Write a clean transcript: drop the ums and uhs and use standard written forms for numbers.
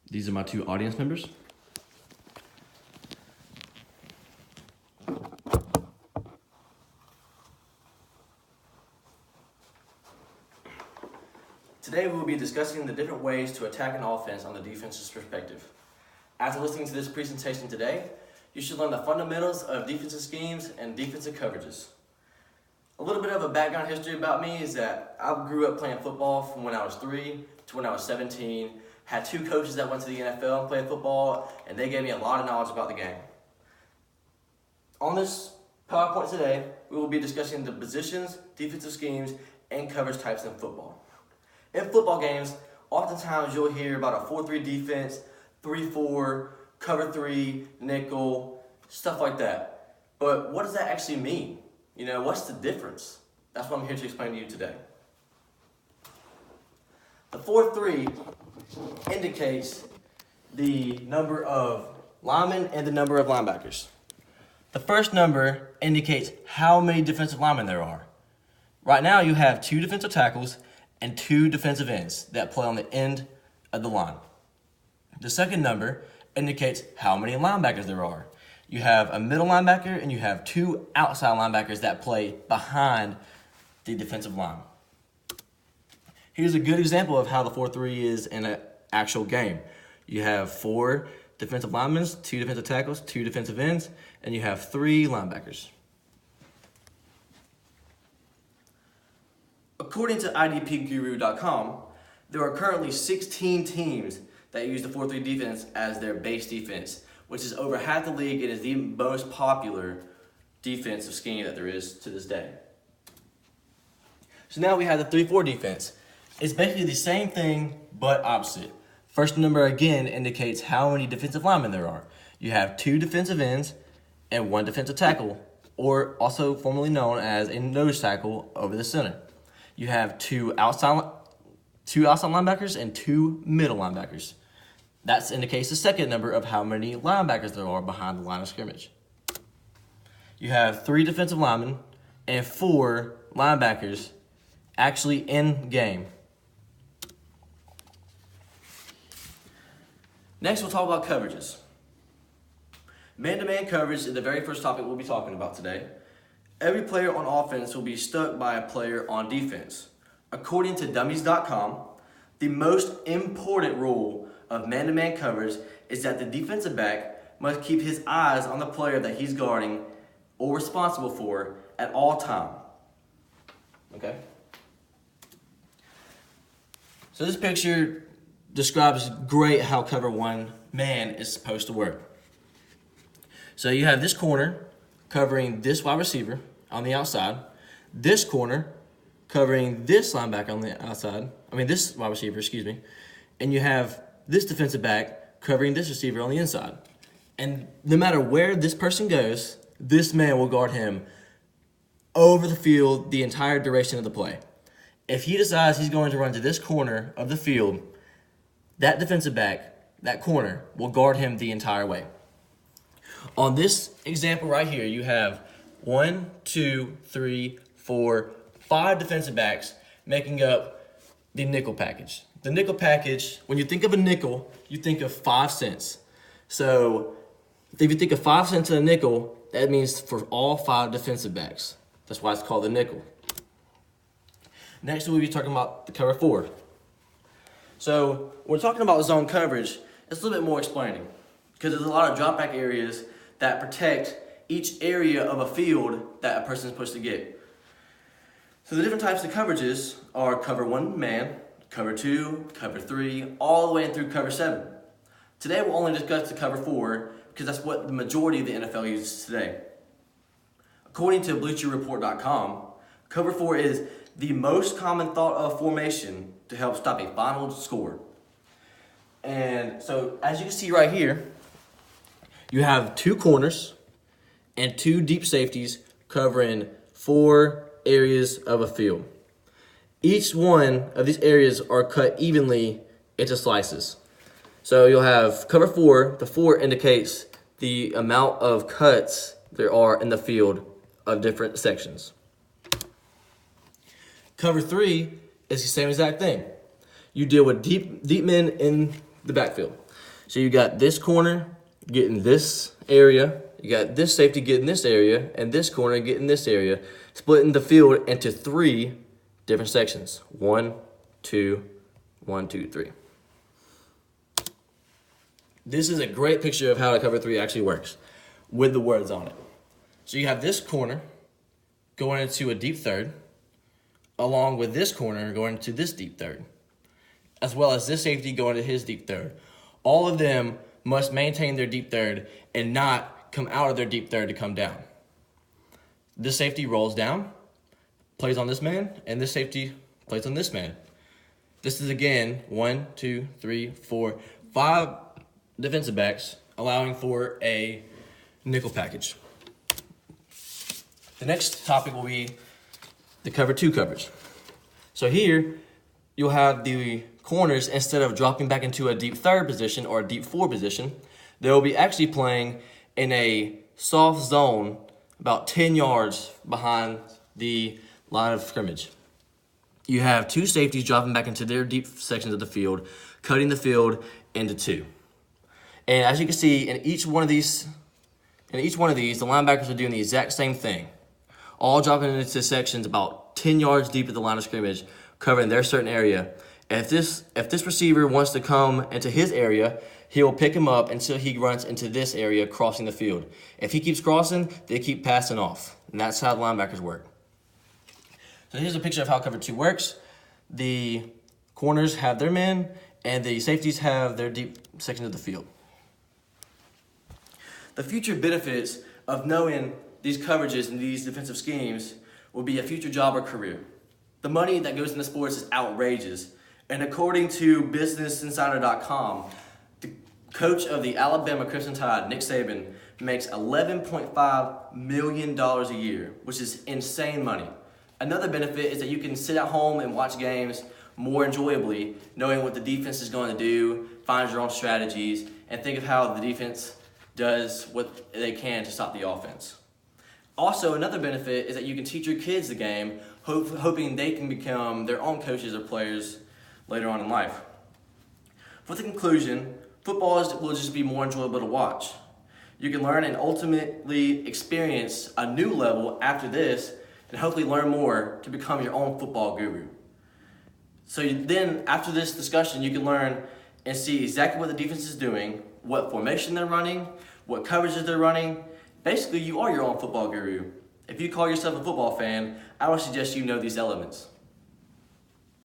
These are my two audience members. Today we will be discussing the different ways to attack an offense on the defense's perspective. After listening to this presentation today, you should learn the fundamentals of defensive schemes and defensive coverages. A little bit of a background history about me is that I grew up playing football from when I was 3 to when I was 17. Had two coaches that went to the NFL and played football, and they gave me a lot of knowledge about the game. On this PowerPoint today, we will be discussing the positions, defensive schemes, and coverage types in football. In football games, oftentimes you'll hear about a 4-3 defense, 3-4, cover 3, nickel, stuff like that. But what does that actually mean? What's the difference? That's what I'm here to explain to you today. The 4-3 indicates the number of linemen and the number of linebackers. The first number indicates how many defensive linemen there are. Right now you have 2 defensive tackles and 2 defensive ends that play on the end of the line. The second number indicates how many linebackers there are. You have a middle linebacker and you have 2 outside linebackers that play behind the defensive line. Here's a good example of how the 4-3 is in an actual game. You have 4 defensive linemen, 2 defensive tackles, 2 defensive ends, and you have 3 linebackers. According to IDPGuru.com, there are currently 16 teams that use the 4-3 defense as their base defense, which is over half the league and is the most popular defensive scheme that there is to this day. So now we have the 3-4 defense. It's basically the same thing, but opposite. First number again indicates how many defensive linemen there are. You have 2 defensive ends and 1 defensive tackle, or also formerly known as a nose tackle over the center. You have 2 outside linebackers and 2 middle linebackers. That indicates the second number of how many linebackers there are behind the line of scrimmage. You have 3 defensive linemen and 4 linebackers actually in game. Next, we'll talk about coverages. Man-to-man coverage is the very first topic we'll be talking about today. Every player on offense will be stuck by a player on defense. According to Dummies.com, the most important rule of man-to-man coverage is that the defensive back must keep his eyes on the player that he's guarding or responsible for at all time. Okay? So this picture describes great how cover 1 man is supposed to work. So you have this corner covering this wide receiver on the outside, this corner covering this linebacker on the outside, this wide receiver, and you have this defensive back covering this receiver on the inside. And no matter where this person goes, this man will guard him over the field the entire duration of the play. If he decides he's going to run to this corner of the field, that defensive back, that corner, will guard him the entire way. On this example right here, you have 1, 2, 3, 4, 5 defensive backs making up the nickel package. The nickel package, when you think of a nickel, you think of 5 cents. So if you think of 5 cents in a nickel, that means for all 5 defensive backs. That's why it's called the nickel. Next, we'll be talking about the cover 4. So when we're talking about zone coverage, it's a little bit more explaining because there's a lot of drop back areas that protect each area of a field that a person is supposed to get. So the different types of coverages are cover 1 man, cover 2, cover 3, all the way through cover 7. Today we'll only discuss the cover 4 because that's what the majority of the NFL uses today. According to BleacherReport.com, cover 4 is the most common thought of formation to help stop a final score. And so as you can see right here, you have 2 corners and 2 deep safeties covering 4 areas of a field. Each one of these areas are cut evenly into slices. So you'll have cover 4. The 4 indicates the amount of cuts there are in the field of different sections. Cover 3 is the same exact thing. You deal with deep men in the backfield. So you got this corner getting this area, you got this safety getting this area, and this corner getting this area, splitting the field into 3 different sections. 1, 2, 1, 2, 3. This is a great picture of how a cover 3 actually works with the words on it. So you have this corner going into a deep third, along with this corner going into this deep third, as well as this safety going to his deep third. All of them must maintain their deep third and not come out of their deep third to come down. This safety rolls down, plays on this man, and this safety plays on this man. This is again 1, 2, 3, 4, 5 defensive backs, allowing for a nickel package. The next topic will be the cover 2 coverage. So here, you'll have the corners, instead of dropping back into a deep third position or a deep 4 position, they will be actually playing in a soft zone about 10 yards behind the line of scrimmage. You have 2 safeties dropping back into their deep sections of the field, cutting the field into 2. And as you can see, in each one of these, the linebackers are doing the exact same thing, all dropping into sections about 10 yards deep at the line of scrimmage, covering their certain area. If this receiver wants to come into his area, he will pick him up until he runs into this area, crossing the field. If he keeps crossing, they keep passing off. And that's how the linebackers work. So here's a picture of how cover 2 works. The corners have their men, and the safeties have their deep sections of the field. The future benefits of knowing these coverages and these defensive schemes will be a future job or career. The money that goes into sports is outrageous. And according to BusinessInsider.com, the coach of the Alabama Crimson Tide, Nick Saban, makes $11.5 million a year, which is insane money. Another benefit is that you can sit at home and watch games more enjoyably, knowing what the defense is going to do, find your own strategies, and think of how the defense does what they can to stop the offense. Also, another benefit is that you can teach your kids the game, hoping they can become their own coaches or players later on in life. For the conclusion, football will just be more enjoyable to watch. You can learn and ultimately experience a new level after this, and hopefully learn more to become your own football guru. So then, after this discussion, you can learn and see exactly what the defense is doing, what formation they're running, what coverages they're running. Basically, you are your own football guru. If you call yourself a football fan, I would suggest you know these elements.